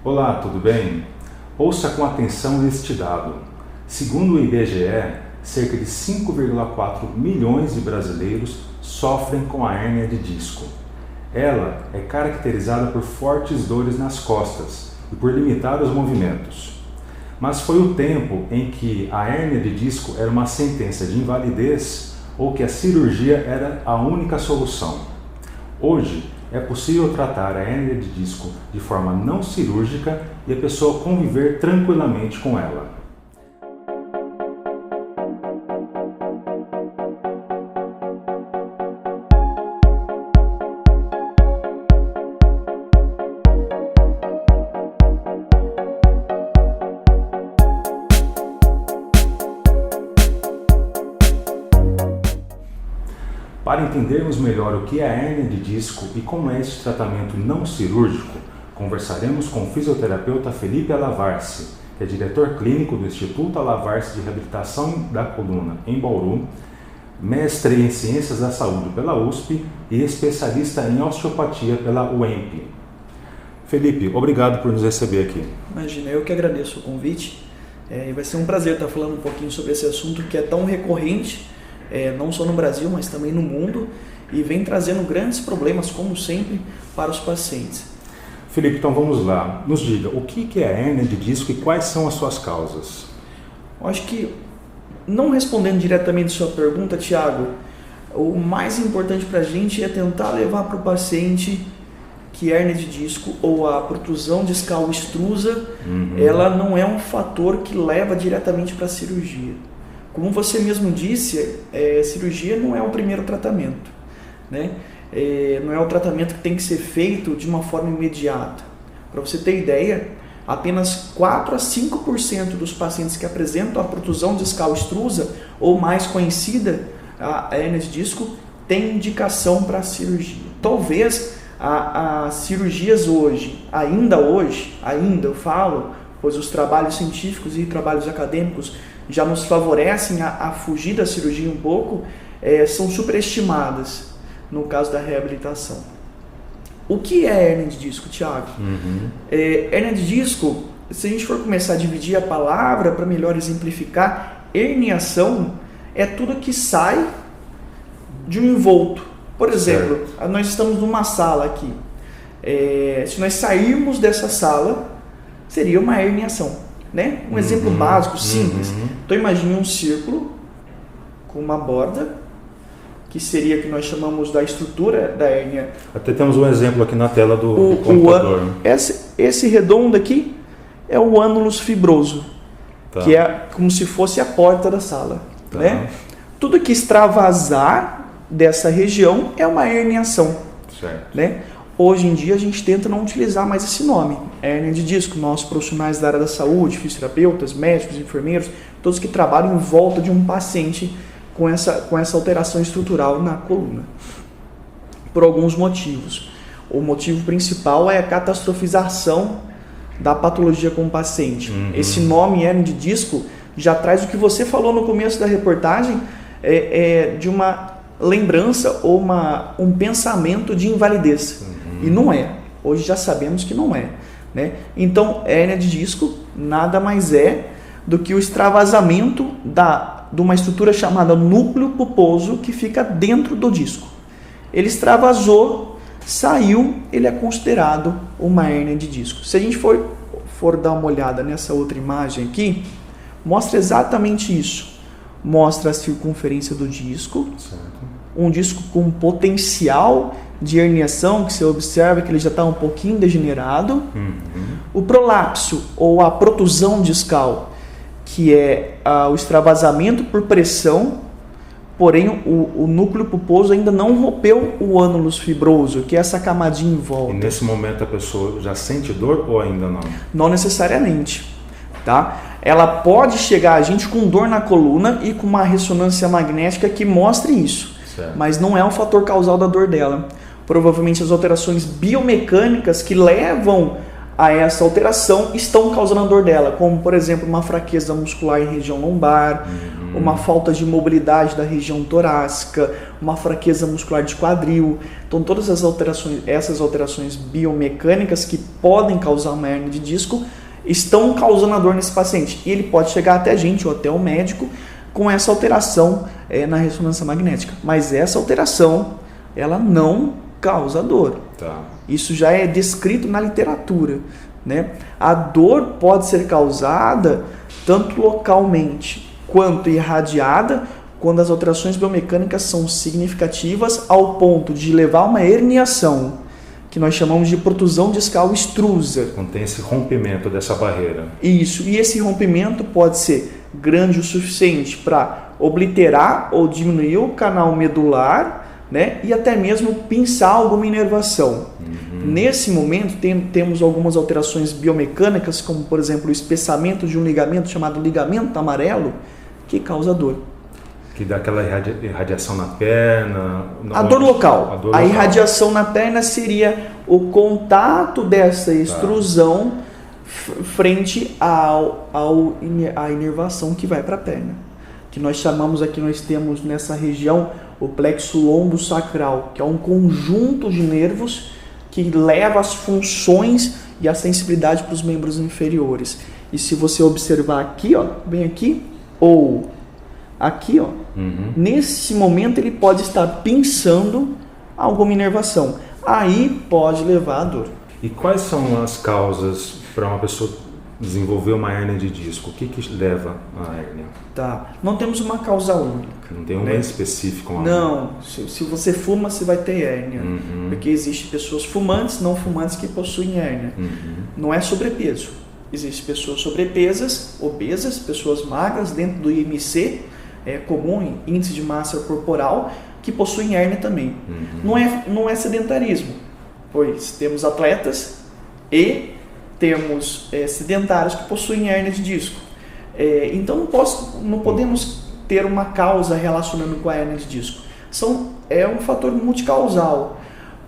Olá, tudo bem? Ouça com atenção este dado. Segundo o IBGE, cerca de 5,4 milhões de brasileiros sofrem com a hérnia de disco. Ela é caracterizada por fortes dores nas costas e por limitar os movimentos. Mas foi o tempo em que a hérnia de disco era uma sentença de invalidez ou que a cirurgia era a única solução. Hoje, é possível tratar a hérnia de disco de forma não cirúrgica e a pessoa conviver tranquilamente com ela. Para entendermos melhor o que é a hérnia de disco e como é este tratamento não cirúrgico, conversaremos com o fisioterapeuta Felipe Alavarce, que é diretor clínico do Instituto Alavarce de Reabilitação da Coluna, em Bauru, mestre em Ciências da Saúde pela USP e especialista em osteopatia pela UEMP. Felipe, obrigado por nos receber aqui. Imagina, eu que agradeço o convite. E vai ser um prazer estar falando um pouquinho sobre esse assunto que é tão recorrente, não só no Brasil, mas também no mundo, e vem trazendo grandes problemas, como sempre, para os pacientes. Felipe, então vamos lá. Nos diga, o que é a hérnia de disco e quais são as suas causas? Eu acho que, não respondendo diretamente a sua pergunta, Thiago, o mais importante para a gente é tentar levar para o paciente que hérnia de disco ou a protusão discal extrusa, ela não é um fator que leva diretamente para a cirurgia. Como você mesmo disse, cirurgia não é o primeiro tratamento, né? Não é o tratamento que tem que ser feito de uma forma imediata. Para você ter ideia, apenas 4 a 5% dos pacientes que apresentam a protusão discal extrusa, ou mais conhecida, a hérnia de disco, tem indicação para cirurgia. Talvez as cirurgias ainda eu falo, pois os trabalhos científicos e trabalhos acadêmicos já nos favorecem a fugir da cirurgia um pouco, são superestimadas no caso da reabilitação. O que é hérnia de disco, Thiago? Hérnia de disco, se a gente for começar a dividir a palavra para melhor exemplificar, herniação é tudo que sai de um envolto. Por exemplo, nós estamos numa sala aqui. Se nós sairmos dessa sala, seria uma herniação. Né? Um exemplo básico, simples. Então imagine um círculo com uma borda, que seria o que nós chamamos da estrutura da hérnia. Até temos um exemplo aqui na tela do computador. Esse redondo aqui é o ânulus fibroso, que é como se fosse a porta da sala. Né? Tudo que extravasar dessa região é uma herniação. Né? Hoje em dia a gente tenta não utilizar mais esse nome, hérnia de disco. Nós, profissionais da área da saúde, fisioterapeutas, médicos, enfermeiros, todos que trabalham em volta de um paciente com essa alteração estrutural na coluna. Por alguns motivos. O motivo principal é a catastrofização da patologia com o paciente. Esse nome, hérnia de disco, já traz o que você falou no começo da reportagem, de uma lembrança ou um pensamento de invalidez. E não é. Hoje já sabemos que não é. Né? Então, hérnia de disco nada mais é do que o extravasamento de uma estrutura chamada núcleo pulposo que fica dentro do disco. Ele extravasou, saiu, ele é considerado uma hérnia de disco. Se a gente for dar uma olhada nessa outra imagem aqui, mostra exatamente isso. Mostra a circunferência do disco, um disco com potencial de herniação, que você observa que ele já está um pouquinho degenerado. O prolapso, ou a protusão discal, que é o extravasamento por pressão, porém o núcleo pulposo ainda não rompeu o ânulus fibroso, que é essa camadinha em volta. E nesse momento a pessoa já sente dor ou ainda não? Não necessariamente. Tá? Ela pode chegar a gente com dor na coluna e com uma ressonância magnética que mostre isso, mas não é o fator causal da dor dela. Provavelmente as alterações biomecânicas que levam a essa alteração estão causando a dor dela, como por exemplo uma fraqueza muscular em região lombar, uma falta de mobilidade da região torácica, uma fraqueza muscular de quadril. Então todas essas alterações biomecânicas que podem causar uma hérnia de disco estão causando a dor nesse paciente. E ele pode chegar até a gente ou até o médico com essa alteração na ressonância magnética. Mas essa alteração, ela não causa dor. Tá. Isso já é descrito na literatura, né? A dor pode ser causada tanto localmente quanto irradiada quando as alterações biomecânicas são significativas ao ponto de levar a uma herniação, que nós chamamos de protusão discal extrusa. Quando tem esse rompimento dessa barreira. Isso, e esse rompimento pode ser grande o suficiente para obliterar ou diminuir o canal medular, né? E até mesmo pinçar alguma inervação. Nesse momento temos algumas alterações biomecânicas, como por exemplo o espessamento de um ligamento chamado ligamento amarelo, que causa dor. Que dá aquela irradiação na perna. A dor local. A irradiação na perna seria o contato dessa extrusão frente à inervação que vai para a perna. Que nós chamamos aqui, nós temos nessa região o plexo lombosacral, que é um conjunto de nervos que leva as funções e a sensibilidade para os membros inferiores. E se você observar aqui, ó, bem aqui, ou aqui, ó, nesse momento ele pode estar pinçando alguma inervação. Aí pode levar a dor. E quais são as causas para uma pessoa desenvolver uma hérnia de disco? O que leva à hérnia? Tá. Não temos uma causa única. Não tem uma específica? Não. Se você fuma, você vai ter hérnia. Porque existem pessoas fumantes, não fumantes que possuem hérnia. Não é sobrepeso. Existem pessoas sobrepesas, obesas, pessoas magras dentro do IMC, é comum, índice de massa corporal, que possuem hérnia também. Não é sedentarismo, pois temos atletas e temos sedentários que possuem hérnia de disco. Então não podemos ter uma causa relacionando com a hérnia de disco. É um fator multicausal.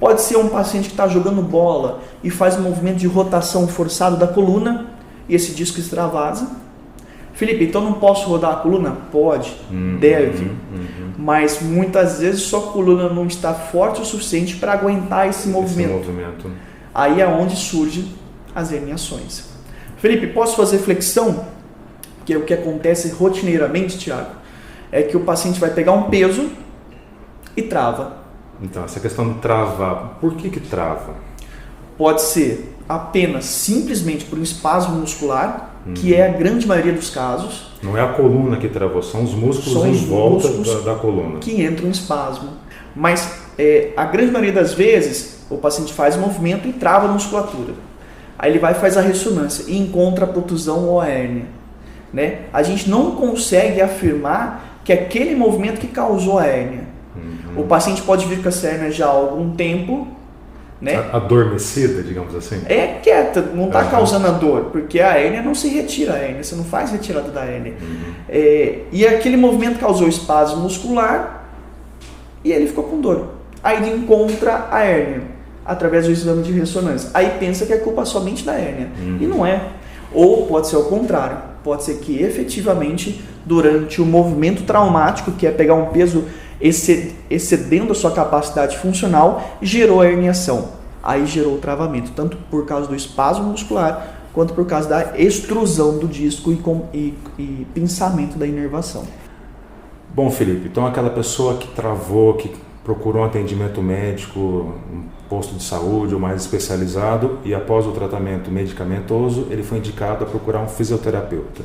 Pode ser um paciente que está jogando bola e faz um movimento de rotação forçado da coluna e esse disco extravasa. Felipe, então não posso rodar a coluna? Pode, deve, mas muitas vezes sua coluna não está forte o suficiente para aguentar esse movimento. Aí é onde surgem as herniações. Felipe, posso fazer flexão? Que é o que acontece rotineiramente, Thiago, é que o paciente vai pegar um peso e trava. Então, essa questão de travar, por que trava? Pode ser apenas simplesmente por um espasmo muscular, que é a grande maioria dos casos. Não é a coluna que travou, são os músculos em volta da coluna que entram em espasmo. Mas a grande maioria das vezes o paciente faz o movimento e trava a musculatura. Aí ele vai e faz a ressonância e encontra a protusão ou a hérnia. Né? A gente não consegue afirmar que aquele movimento que causou a hérnia. O paciente pode vir com essa hérnia já há algum tempo, né? Adormecida, digamos assim. É quieta, não está causando a dor, porque a hérnia não se retira a hérnia, você não faz retirada da hérnia. E aquele movimento causou espasmo muscular e ele ficou com dor. Aí ele encontra a hérnia através do exame de ressonância. Aí pensa que é culpa somente da hérnia. E não é. Ou pode ser ao contrário. Pode ser que efetivamente durante o movimento traumático, que é pegar um peso excedendo a sua capacidade funcional, gerou a herniação. Aí gerou o travamento, tanto por causa do espasmo muscular, quanto por causa da extrusão do disco e pinçamento da inervação. Bom, Felipe, então aquela pessoa que travou, que procurou um atendimento médico, um posto de saúde ou mais especializado, e após o tratamento medicamentoso, ele foi indicado a procurar um fisioterapeuta.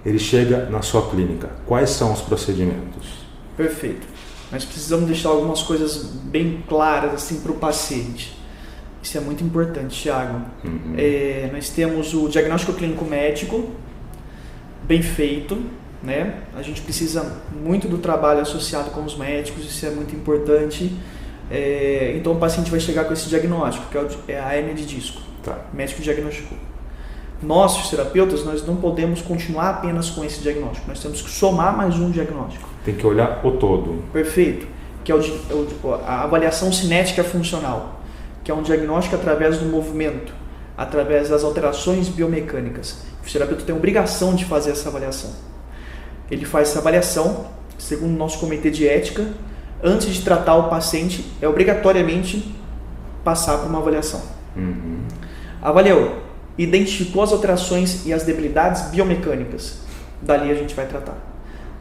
Ele chega na sua clínica. Quais são os procedimentos? Perfeito. Nós precisamos deixar algumas coisas bem claras assim, para o paciente. Isso é muito importante, Thiago. Nós temos o diagnóstico clínico médico bem feito, né? A gente precisa muito do trabalho associado com os médicos, isso é muito importante. Então o paciente vai chegar com esse diagnóstico, que é a hérnia de disco. Tá. O médico diagnosticou. Nós, fisioterapeutas, nós não podemos continuar apenas com esse diagnóstico. Nós temos que somar mais um diagnóstico. Tem que olhar o todo. Perfeito. Que é a avaliação cinética funcional, que é um diagnóstico através do movimento através das alterações biomecânicas. O fisioterapeuta tem a obrigação de fazer essa avaliação. Ele faz essa avaliação, segundo o nosso comitê de ética, antes de tratar o paciente, é obrigatoriamente passar por uma avaliação. Avaliou, identificou as alterações e as debilidades biomecânicas, dali a gente vai tratar.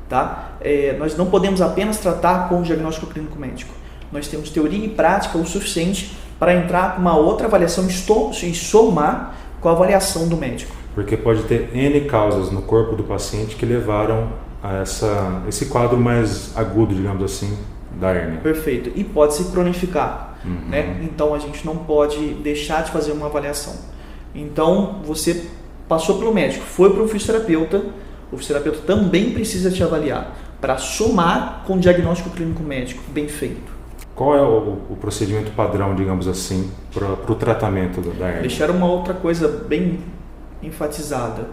Tá? Nós não podemos apenas tratar com o diagnóstico clínico médico. Nós temos teoria e prática o suficiente para entrar com uma outra avaliação e somar com a avaliação do médico. Porque pode ter N causas no corpo do paciente que levaram a esse quadro mais agudo, digamos assim, da hérnia. Perfeito. E pode se cronificar. Né? Então a gente não pode deixar de fazer uma avaliação. Então você passou pelo médico, foi para o fisioterapeuta também precisa te avaliar para somar com o diagnóstico clínico médico bem feito. Qual é o procedimento padrão, digamos assim, para o tratamento da hérnia? Deixar uma outra coisa bem enfatizada.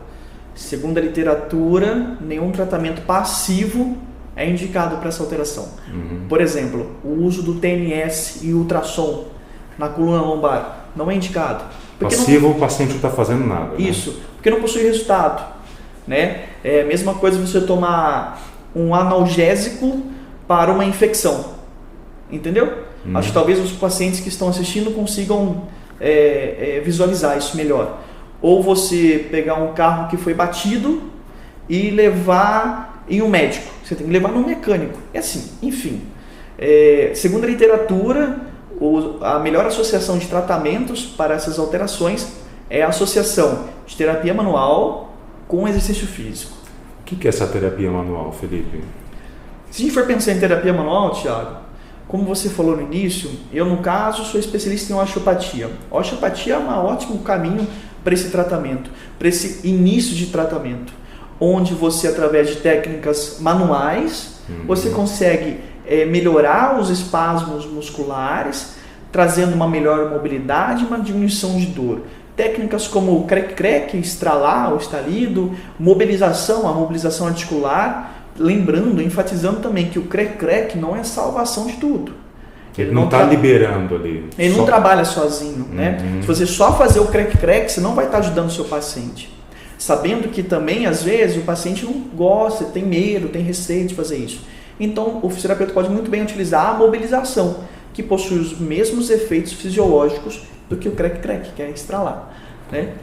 Segundo a literatura, nenhum tratamento passivo é indicado para essa alteração. Por exemplo, o uso do TNS e ultrassom na coluna lombar não é indicado. Passivo, o paciente não está fazendo nada. Isso, porque não possui resultado. Né? É a mesma coisa você tomar um analgésico para uma infecção. Entendeu? Acho que talvez os pacientes que estão assistindo consigam visualizar isso melhor. Ou você pegar um carro que foi batido e levar em um médico. Você tem que levar no mecânico. É assim, enfim. Segundo a literatura, a melhor associação de tratamentos para essas alterações é a associação de terapia manual com exercício físico. O que é essa terapia manual, Felipe? Se a gente for pensar em terapia manual, Thiago, como você falou no início, eu no caso sou especialista em osteopatia. A osteopatia é um ótimo caminho para esse tratamento, para esse início de tratamento, onde você, através de técnicas manuais, você consegue melhorar os espasmos musculares, trazendo uma melhor mobilidade e uma diminuição de dor. Técnicas como o crack-crack, estralar, o estalido, a mobilização articular, lembrando, enfatizando também que o crack-crack não é salvação de tudo. Ele não está liberando ali. Ele não trabalha sozinho, né? Se você só fazer o crack-crack, você não vai estar ajudando o seu paciente. Sabendo que também, às vezes, o paciente não gosta, tem medo, tem receio de fazer isso. Então, o fisioterapeuta pode muito bem utilizar a mobilização, que possui os mesmos efeitos fisiológicos do que o crack-crack, que é estralar, né?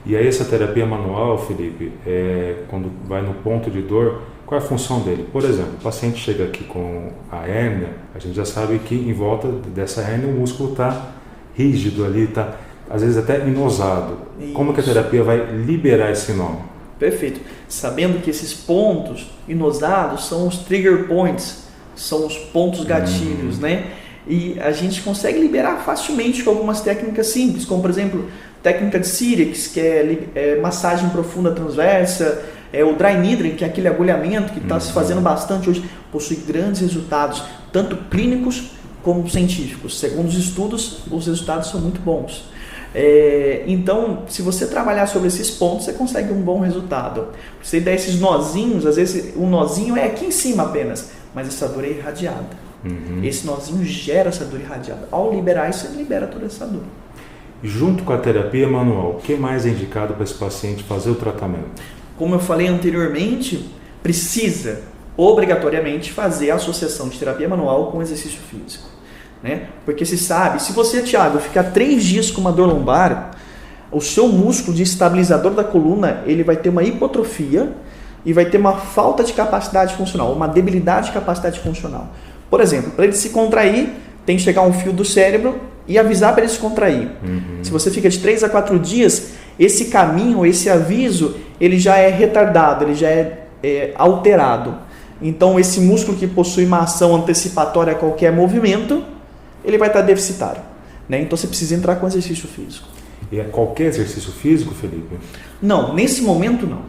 E aí essa terapia manual, Felipe, quando vai no ponto de dor, qual é a função dele? Por exemplo, o paciente chega aqui com a hérnia, a gente já sabe que em volta dessa hérnia o músculo está rígido ali, está às vezes até inosado. Isso. Como que a terapia vai liberar esse nó? Perfeito. Sabendo que esses pontos inosados são os trigger points, são os pontos gatilhos, né? E a gente consegue liberar facilmente com algumas técnicas simples, como por exemplo, técnica de Cyrex, que é massagem profunda transversa, o dry needling, que é aquele agulhamento que está se fazendo bastante hoje, possui grandes resultados, tanto clínicos como científicos. Segundo os estudos, os resultados são muito bons. Então, se você trabalhar sobre esses pontos, você consegue um bom resultado. Você der esses nozinhos, às vezes o nozinho é aqui em cima apenas, mas essa dor é irradiada. Esse nozinho gera essa dor irradiada. Ao liberar isso, você libera toda essa dor. Junto com a terapia manual, o que mais é indicado para esse paciente fazer o tratamento? Como eu falei anteriormente, precisa obrigatoriamente fazer a associação de terapia manual com exercício físico. Né? Porque se sabe, se você, Thiago, ficar 3 dias com uma dor lombar, o seu músculo de estabilizador da coluna, ele vai ter uma hipotrofia e vai ter uma falta de capacidade funcional, uma debilidade de capacidade funcional. Por exemplo, para ele se contrair, tem que chegar um fio do cérebro e avisar para ele se contrair. Se você fica de 3 a 4 dias, esse caminho, esse aviso, ele já é retardado, ele já é alterado. Então, esse músculo que possui uma ação antecipatória a qualquer movimento, ele vai estar deficitário. Né? Então, você precisa entrar com exercício físico. E é qualquer exercício físico, Felipe? Não, nesse momento não.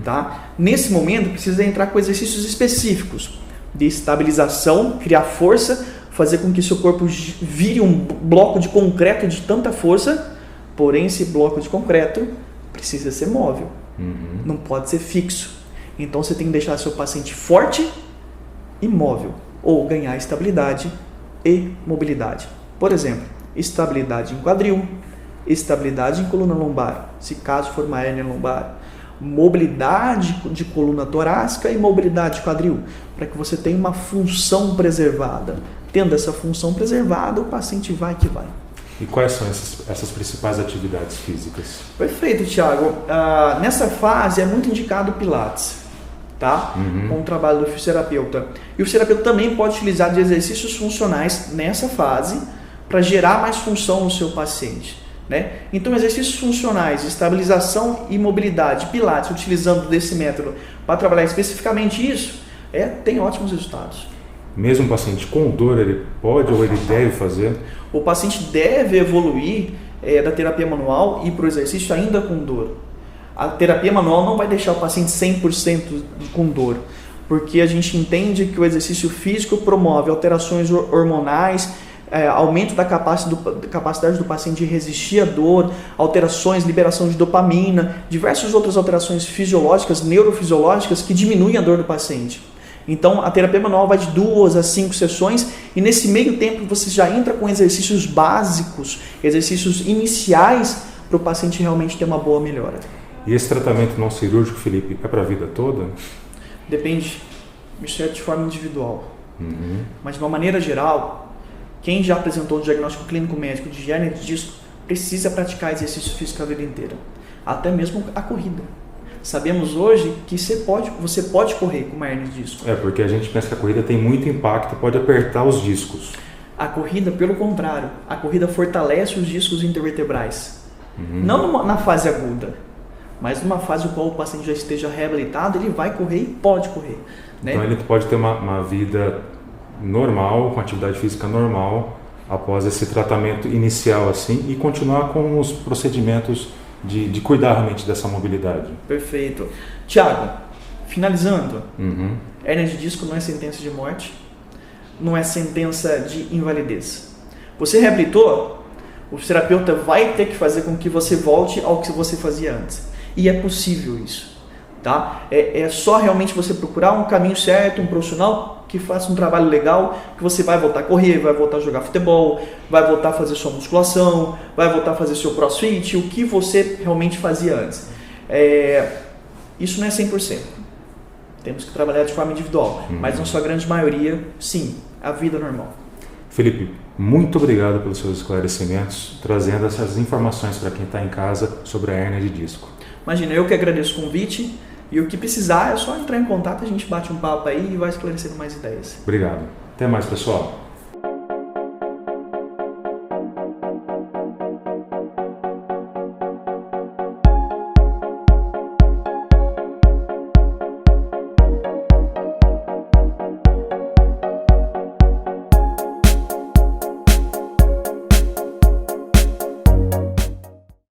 Tá? Nesse momento, precisa entrar com exercícios específicos de estabilização, criar força, fazer com que seu corpo vire um bloco de concreto de tanta força, porém esse bloco de concreto precisa ser móvel, não pode ser fixo. Então você tem que deixar seu paciente forte e móvel, ou ganhar estabilidade e mobilidade. Por exemplo, estabilidade em quadril, estabilidade em coluna lombar, se caso for uma hérnia lombar, mobilidade de coluna torácica e mobilidade de quadril, para que você tenha uma função preservada. Tendo essa função preservada, o paciente vai que vai. E quais são essas principais atividades físicas? Perfeito, Thiago. Nessa fase é muito indicado o Pilates, tá? Com o trabalho do fisioterapeuta. E o fisioterapeuta também pode utilizar de exercícios funcionais nessa fase para gerar mais função no seu paciente, né? Então, exercícios funcionais, estabilização e mobilidade, Pilates, utilizando desse método para trabalhar especificamente isso, tem ótimos resultados. Mesmo o paciente com dor, ele pode ou ele deve fazer? O paciente deve evoluir da terapia manual e para o exercício ainda com dor. A terapia manual não vai deixar o paciente 100% com dor, porque a gente entende que o exercício físico promove alterações hormonais, aumento da capacidade do paciente de resistir à dor, alterações, liberação de dopamina, diversas outras alterações fisiológicas, neurofisiológicas que diminuem a dor do paciente. Então, a terapia manual vai de 2 a 5 sessões e nesse meio tempo você já entra com exercícios básicos, exercícios iniciais para o paciente realmente ter uma boa melhora. E esse tratamento não cirúrgico, Felipe, é para a vida toda? Depende, isso é de forma individual. Mas de uma maneira geral, quem já apresentou o diagnóstico clínico médico de hérnia de disco precisa praticar exercício físico a vida inteira, até mesmo a corrida. Sabemos hoje que você pode correr com uma hérnia de disco. Porque a gente pensa que a corrida tem muito impacto, pode apertar os discos. A corrida, pelo contrário, a corrida fortalece os discos intervertebrais. Não na fase aguda, mas numa fase em qual o paciente já esteja reabilitado, ele vai correr e pode correr, né? Então ele pode ter uma vida normal, com atividade física normal, após esse tratamento inicial assim, e continuar com os procedimentos de cuidar realmente dessa mobilidade. Perfeito. Thiago, finalizando, hérnia de disco não é sentença de morte, não é sentença de invalidez. Você reabilitou, o fisioterapeuta vai ter que fazer com que você volte ao que você fazia antes. E é possível isso, tá? É só realmente você procurar um caminho certo, um profissional que faça um trabalho legal, que você vai voltar a correr, vai voltar a jogar futebol, vai voltar a fazer sua musculação, vai voltar a fazer seu crossfit, o que você realmente fazia antes. Isso não é 100%. Temos que trabalhar de forma individual, mas na sua grande maioria, sim, a vida normal. Felipe, muito obrigado pelos seus esclarecimentos, trazendo essas informações para quem está em casa sobre a hérnia de disco. Imagina, eu que agradeço o convite. E o que precisar é só entrar em contato, a gente bate um papo aí e vai esclarecendo mais ideias. Obrigado. Até mais, pessoal.